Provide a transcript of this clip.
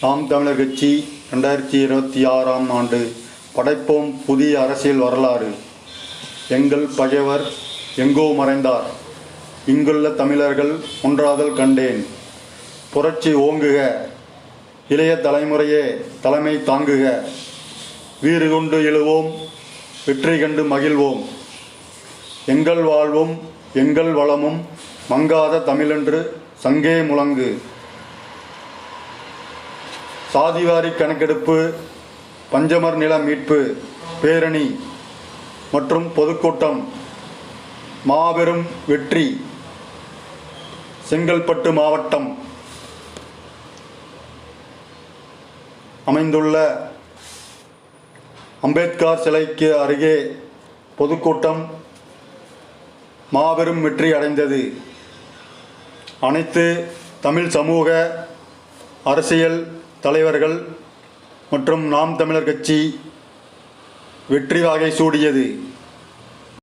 நாம் தமிழர் கட்சி 2026ஆம் ஆண்டு படைப்போம் புதிய அரசியல் வரலாறு. எங்கள் பகைவர் எங்கோ மறைந்தார், இங்குள்ள தமிழர்கள் ஒன்றாதல் கண்டேன். புரட்சி ஓங்குக, இளைய தலைமுறையே தலைமை தாங்குக. வீறு கொண்டு எழுவோம், வெற்றி கண்டு மகிழ்வோம். எங்கள் வாழ்வும் எங்கள் வளமும் மங்காத தமிழென்று சங்கே முழங்கு. சாதிவாரி கணக்கெடுப்பு, பஞ்சமர் நில மீட்பு பேரணி மற்றும் பொதுக்கூட்டம் மாபெரும் வெற்றி. செங்கல்பட்டு மாவட்டம் அமைந்துள்ள அம்பேத்கர் சிலைக்கு அருகே பொதுக்கூட்டம் மாபெரும் வெற்றி அடைந்தது. அனைத்து தமிழ் சமூக அரசியல் தலைவர்கள் மற்றும் நாம் தமிழர் கட்சி வெற்றி வாகை சூடியது.